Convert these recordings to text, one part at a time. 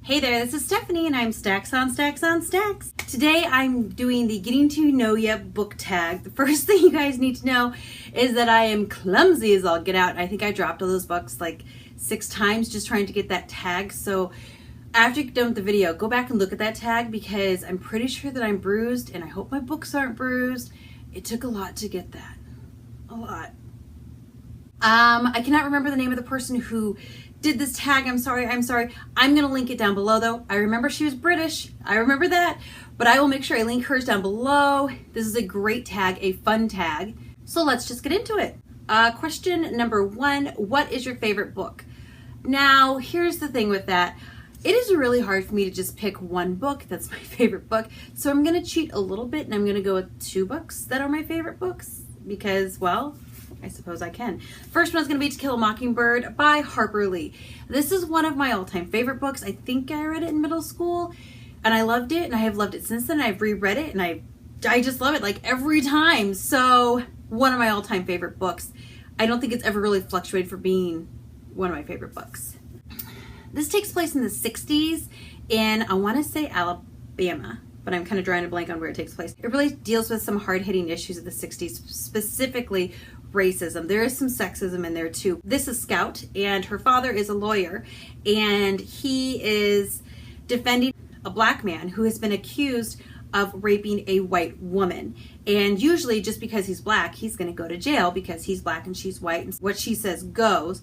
Hey there, this is Stephanie and I'm Stacks on Stacks on Stacks. Today I'm doing the Getting to Know Ya book tag. The first thing you guys need to know is that I am clumsy as all get out. I think I dropped all those books like 6 times just trying to get that tag. So after you're done with the video, go back and look at that tag because I'm pretty sure that I'm bruised and I hope my books aren't bruised. It took a lot to get that. A lot. I cannot remember the name of the person who did this tag. I'm sorry. I'm going to link it down below though. I remember she was British. I remember that, but I will make sure I link hers down below. This is a great tag, a fun tag. So let's just get into it. Question number 1, what is your favorite book? Now, here's the thing with that. It is really hard for me to just pick one book that's my favorite book. So I'm going to cheat a little bit and I'm going to go with 2 books that are my favorite books because, well, I suppose I can. First one is going to be To Kill a Mockingbird by Harper Lee. This is one of my all-time favorite books. I think I read it in middle school and I loved it and I have loved it since then. I've reread it and I just love it like every time. So one of my all-time favorite books. I don't think it's ever really fluctuated for being one of my favorite books. This takes place in the 60s in, I want to say, Alabama, but I'm kind of drawing a blank on where it takes place. It really deals with some hard-hitting issues of the 60s, specifically racism. There is some sexism in there too. This is Scout and her father is a lawyer and he is defending a black man who has been accused of raping a white woman. And usually just because he's black, he's going to go to jail because he's black and she's white and what she says goes.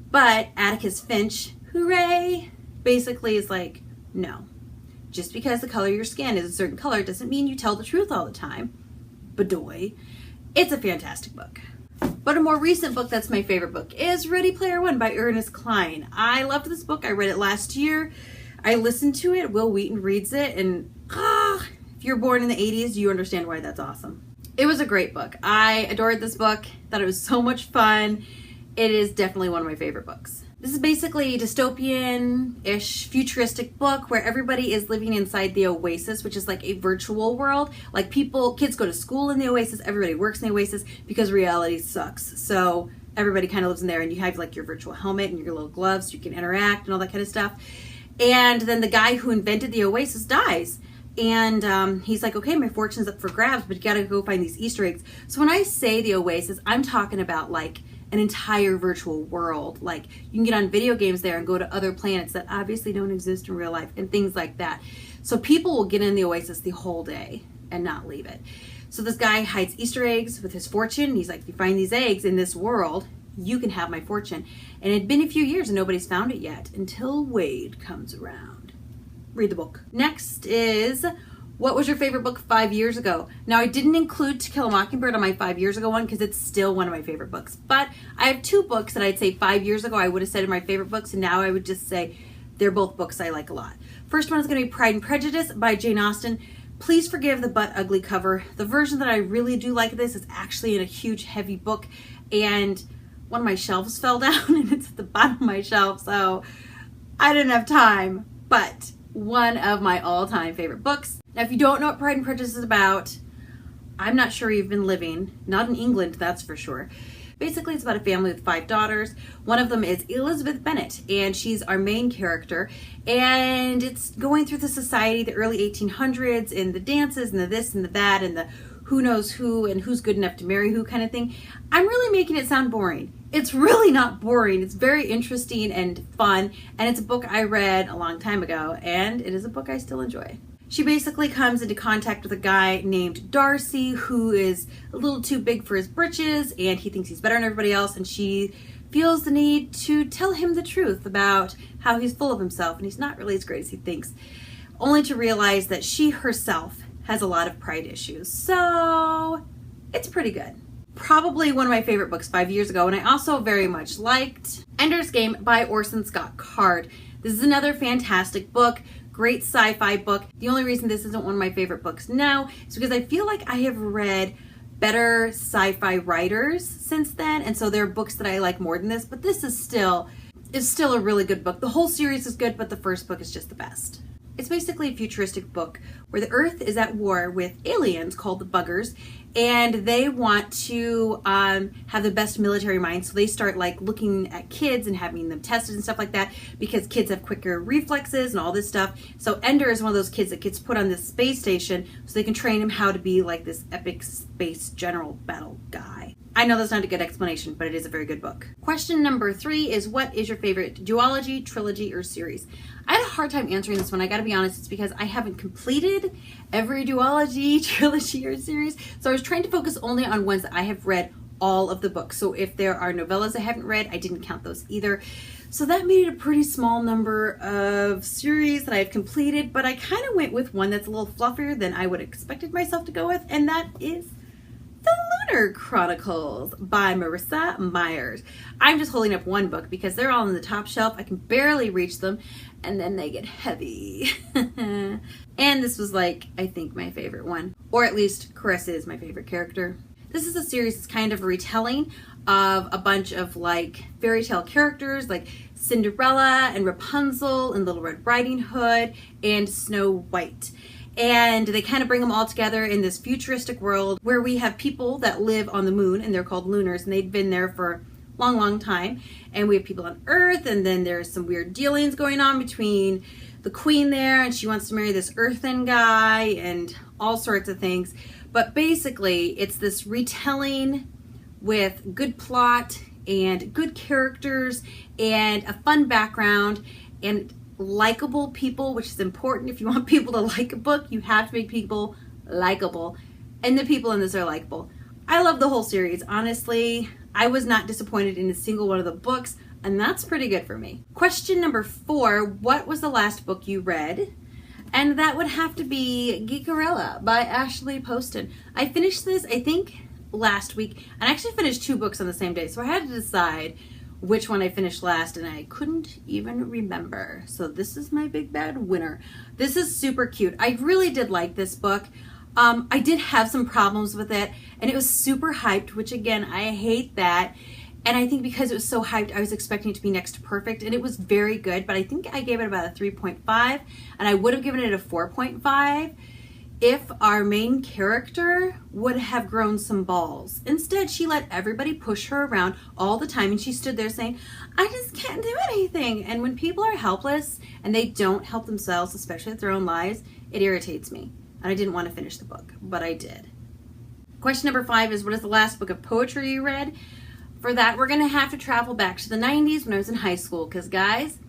But Atticus Finch, hooray, basically is like, no. Just because the color of your skin is a certain color doesn't mean you tell the truth all the time. Badoy. It's a fantastic book. But a more recent book that's my favorite book is Ready Player One by Ernest Cline. I loved this book. I read it last year. I listened to it. Will Wheaton reads it. And if you're born in the 80s, you understand why that's awesome. It was a great book. I adored this book. Thought it was so much fun. It is definitely one of my favorite books. This is basically a dystopian-ish futuristic book where everybody is living inside the Oasis, which is like a virtual world. Like kids go to school in the Oasis, everybody works in the Oasis because reality sucks. So everybody kind of lives in there and you have like your virtual helmet and your little gloves so you can interact and all that kind of stuff. And then the guy who invented the Oasis dies. And he's like, okay, my fortune's up for grabs, but you gotta go find these Easter eggs. So when I say the Oasis, I'm talking about like an entire virtual world. Like you can get on video games there and go to other planets that obviously don't exist in real life and things like that. So people will get in the Oasis the whole day and not leave it. So this guy hides Easter eggs with his fortune. He's like, if you find these eggs in this world, you can have my fortune. And it had been a few years and nobody's found it yet until Wade comes around. Read the book. Next is, what was your favorite book 5 years ago? Now, I didn't include To Kill a Mockingbird on my 5 years ago one because it's still one of my favorite books. But I have 2 books that I'd say 5 years ago I would have said are my favorite books, and now I would just say they're both books I like a lot. First one is going to be Pride and Prejudice by Jane Austen. Please forgive the butt ugly cover. The version that I really do like this is actually in a huge heavy book, and one of my shelves fell down and it's at the bottom of my shelf, so I didn't have time. But one of my all-time favorite books. Now, if you don't know what Pride and Prejudice is about, I'm not sure you've been living, not in England, that's for sure. Basically, it's about a family with 5 daughters. One of them is Elizabeth Bennet, and she's our main character. And it's going through the society, the early 1800s, and the dances, and the this and the that, and the who knows who, and who's good enough to marry who kind of thing. I'm really making it sound boring. It's really not boring. It's very interesting and fun, and it's a book I read a long time ago, and it is a book I still enjoy. She basically comes into contact with a guy named Darcy who is a little too big for his britches, and he thinks he's better than everybody else, and she feels the need to tell him the truth about how he's full of himself, and he's not really as great as he thinks, only to realize that she herself has a lot of pride issues. So it's pretty good. Probably one of my favorite books 5 years ago, and I also very much liked Ender's Game by Orson Scott Card. This is another fantastic book, great sci-fi book. The only reason this isn't one of my favorite books now is because I feel like I have read better sci-fi writers since then, and so there are books that I like more than this, but this is still a really good book. The whole series is good, but the first book is just the best. It's basically a futuristic book where the Earth is at war with aliens called the Buggers, and they want to have the best military mind. So they start like looking at kids and having them tested and stuff like that because kids have quicker reflexes and all this stuff. So Ender is one of those kids that gets put on this space station so they can train him how to be like this epic space general battle guy. I know that's not a good explanation, but it is a very good book. Question number 3 is, what is your favorite duology, trilogy, or series? I had a hard time answering this one. I gotta be honest, it's because I haven't completed every duology, trilogy, or series. So I was trying to focus only on ones that I have read all of the books. So if there are novellas I haven't read, I didn't count those either. So that made it a pretty small number of series that I've completed, but I kind of went with one that's a little fluffier than I would have expected myself to go with, and that is The Lunar Chronicles by Marissa Myers. I'm just holding up one book because they're all on the top shelf. I can barely reach them, and then they get heavy. And this was like, I think, my favorite one. Or at least Caressa is my favorite character. This is a series that's kind of a retelling of a bunch of like fairy tale characters like Cinderella and Rapunzel and Little Red Riding Hood and Snow White. And they kind of bring them all together in this futuristic world where we have people that live on the moon, and they're called lunars, and they've been there for a long, long time. And we have people on Earth, and then there's some weird dealings going on between the queen there, and she wants to marry this earthen guy, and all sorts of things. But basically, it's this retelling with good plot and good characters and a fun background and likable people, which is important. If you want people to like a book, you have to make people likable, and the people in this are likable. I love the whole series. Honestly, I was not disappointed in a single one of the books, and that's pretty good for me. Question number 4, what was the last book you read? And that would have to be Geekerella by Ashley Poston. I finished this, I think, last week, and I actually finished 2 books on the same day, so I had to decide which one I finished last, and I couldn't even remember. So this is my big bad winner. This is super cute. I really did like this book. I did have some problems with it, and it was super hyped, which again, I hate that. And I think because it was so hyped, I was expecting it to be next to perfect, and it was very good, but I think I gave it about a 3.5, and I would have given it a 4.5 if our main character would have grown some balls. Instead, she let everybody push her around all the time, and she stood there saying, I just can't do anything. And when people are helpless and they don't help themselves, especially with their own lives, it irritates me. And I didn't want to finish the book, but I did. Question number 5 is, what is the last book of poetry you read? For that, we're going to have to travel back to the 90s when I was in high school, because guys,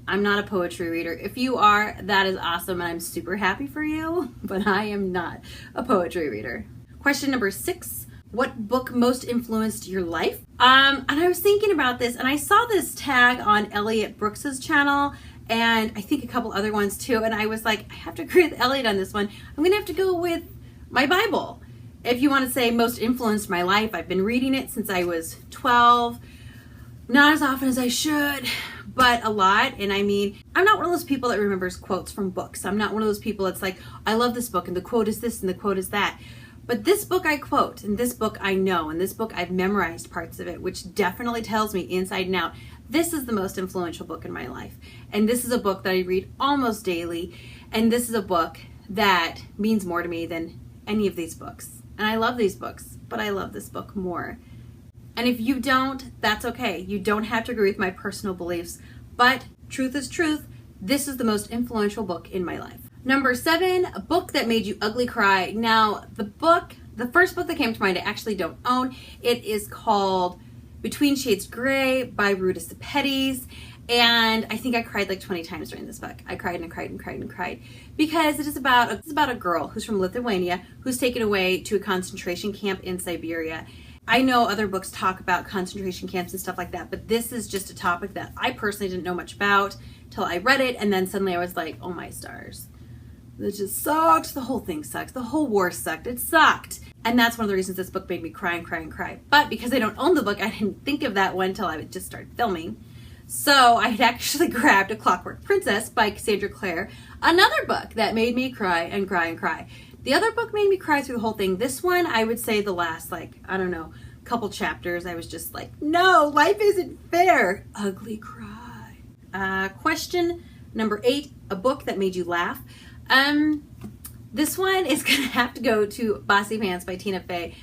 I'm not a poetry reader. If you are, that is awesome, and I'm super happy for you, but I am not a poetry reader. Question number 6, what book most influenced your life? And I was thinking about this, and I saw this tag on Elliot Brooks's channel, and I think a couple other ones too, and I was like, I have to agree with Elliot on this one. I'm gonna have to go with my Bible. If you want to say most influenced my life, I've been reading it since I was 12. Not as often as I should, but a lot. And I mean, I'm not one of those people that remembers quotes from books. I'm not one of those people that's like, I love this book and the quote is this and the quote is that. But this book I quote, and this book I know, and this book I've memorized parts of it, which definitely tells me inside and out, this is the most influential book in my life. And this is a book that I read almost daily. And this is a book that means more to me than any of these books. And I love these books, but I love this book more. And if you don't, that's okay. You don't have to agree with my personal beliefs. But truth is truth. This is the most influential book in my life. Number 7, a book that made you ugly cry. Now, the first book that came to mind, I actually don't own. It is called Between Shades Grey by Ruta Sepetys. And I think I cried like 20 times during this book. I cried and cried and cried and cried because it's about a girl who's from Lithuania who's taken away to a concentration camp in Siberia. I know other books talk about concentration camps and stuff like that, but this is just a topic that I personally didn't know much about till I read it, and then suddenly I was like, oh my stars. This just sucks. The whole thing sucks. The whole war sucked. It sucked. And that's one of the reasons this book made me cry and cry and cry. But because I don't own the book, I didn't think of that one until I would just start filming. So I had actually grabbed A Clockwork Princess by Cassandra Clare, another book that made me cry and cry and cry. The other book made me cry through the whole thing. This one, I would say the last, couple chapters, I was just like, no, life isn't fair. Ugly cry. Question number 8, a book that made you laugh. This one is going to have to go to Bossy Pants by Tina Fey.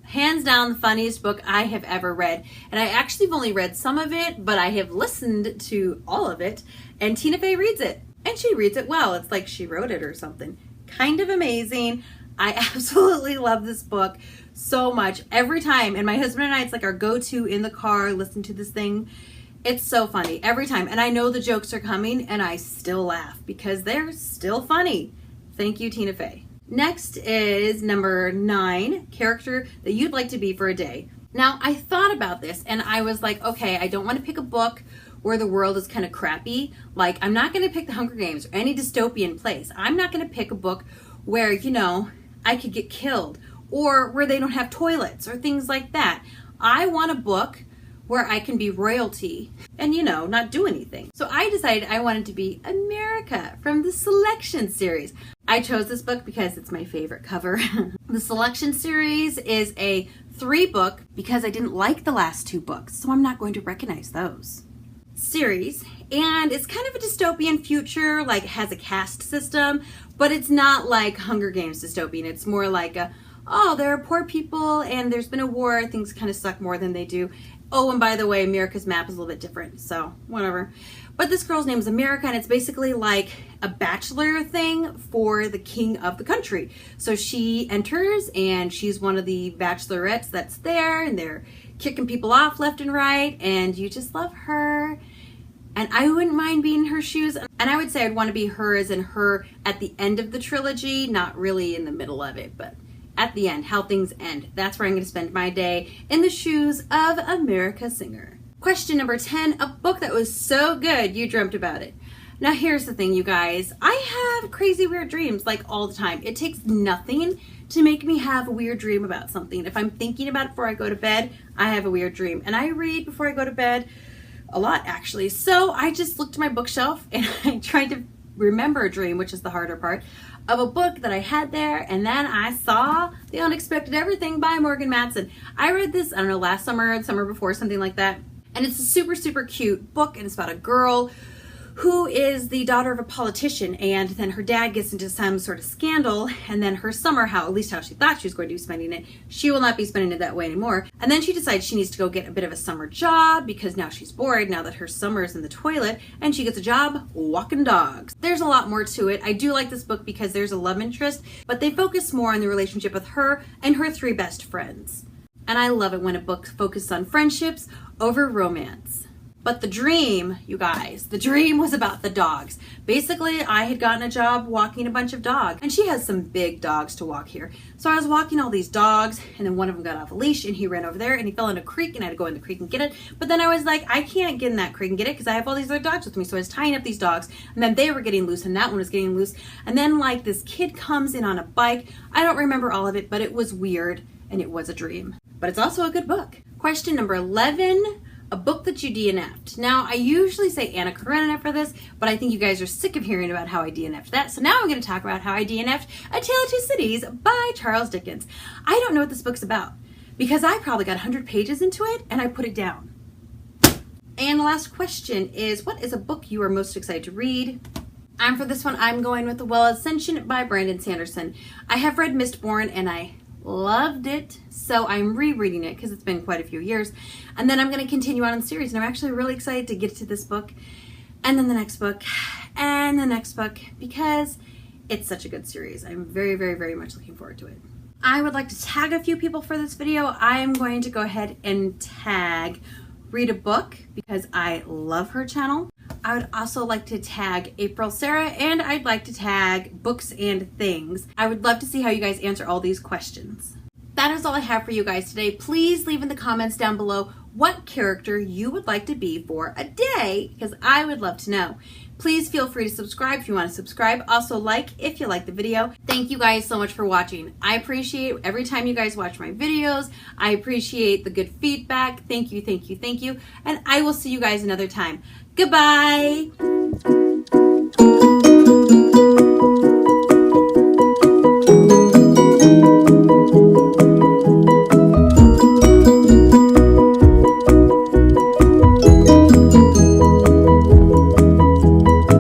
Hands down, the funniest book I have ever read. And I actually have only read some of it, but I have listened to all of it. And Tina Fey reads it. And she reads it well. It's like she wrote it or something. Kind of amazing. I absolutely love this book so much. Every time, and my husband and I, it's like our go-to in the car, listen to this thing. It's so funny every time. And I know the jokes are coming and I still laugh because they're still funny. Thank you, Tina Fey. Next is number 9, character that you'd like to be for a day. Now, I thought about this and I was like, okay, I don't want to pick a book where the world is kind of crappy. Like, I'm not going to pick The Hunger Games or any dystopian place. I'm not going to pick a book where, you know, I could get killed or where they don't have toilets or things like that. I want a book where I can be royalty and, you know, not do anything. So I decided I wanted to be America from the Selection series. I chose this book because it's my favorite cover. The Selection series is a 3-book because I didn't like the last 2 books, so I'm not going to recognize those. Series, and it's kind of a dystopian future, like it has a caste system, but it's not like Hunger Games dystopian. It's more like oh, there are poor people and there's been a war, things kind of suck more than they do. Oh, and by the way, America's map is a little bit different, so whatever. But this girl's name is America, and it's basically like a bachelor thing for the king of the country. So she enters, and she's one of the bachelorettes that's there, and they're kicking people off left and right, and you just love her. And I wouldn't mind being in her shoes. And I would say I'd want to be her as in her at the end of the trilogy, not really in the middle of it, but at the end, how things end. That's where I'm going to spend my day, in the shoes of America Singer. Question number 10, a book that was so good you dreamt about it. Now here's the thing, you guys. I have crazy weird dreams like all the time. It takes nothing to make me have a weird dream about something. If I'm thinking about it before I go to bed, I have a weird dream. And I read before I go to bed a lot, actually. So I just looked at my bookshelf and I tried to remember a dream, which is the harder part, of a book that I had there, and then I saw The Unexpected Everything by Morgan Matson. I read this, I don't know, last summer or summer before, something like that. And it's a super, super cute book, and it's about a girl who is the daughter of a politician, and then her dad gets into some sort of scandal, and then her summer, at least how she thought she was going to be spending it, she will not be spending it that way anymore. And then she decides she needs to go get a bit of a summer job because now she's bored now that her summer is in the toilet, and she gets a job walking dogs. There's a lot more to it. I do like this book because there's a love interest, but they focus more on the relationship with her and her 3 best friends. And I love it when a book focuses on friendships over romance. But the dream, you guys, the dream was about the dogs. Basically, I had gotten a job walking a bunch of dogs, and she has some big dogs to walk here. So I was walking all these dogs, and then one of them got off a leash, and he ran over there, and he fell in a creek, and I had to go in the creek and get it. But then I was like, I can't get in that creek and get it because I have all these other dogs with me. So I was tying up these dogs, and then they were getting loose, and that one was getting loose. And then like this kid comes in on a bike. I don't remember all of it, but it was weird, and it was a dream. But it's also a good book. Question number 11. A book that you DNF'd. Now, I usually say Anna Karenina for this, but I think you guys are sick of hearing about how I DNF'd that. So now I'm going to talk about how I DNF'd A Tale of Two Cities by Charles Dickens. I don't know what this book's about because I probably got 100 pages into it and I put it down. And the last question is, what is a book you are most excited to read? For this one, I'm going with The Well Ascension by Brandon Sanderson. I have read Mistborn and I loved it, so I'm rereading it because it's been quite a few years, and then I'm going to continue on in the series, and I'm actually really excited to get to this book and then the next book and the next book because it's such a good series. I'm very, very, very much looking forward to it. I would like to tag a few people for this video. I'm going to go ahead and tag Read a Book because I love her channel. I would also like to tag April Sarah, and I'd like to tag Books and Things. I would love to see how you guys answer all these questions. That is all I have for you guys today. Please leave in the comments down below what character you would like to be for a day, because I would love to know. Please feel free to subscribe if you want to subscribe. Also like if you like the video. Thank you guys so much for watching. I appreciate every time you guys watch my videos. I appreciate the good feedback. Thank you, thank you, thank you. And I will see you guys another time. Goodbye.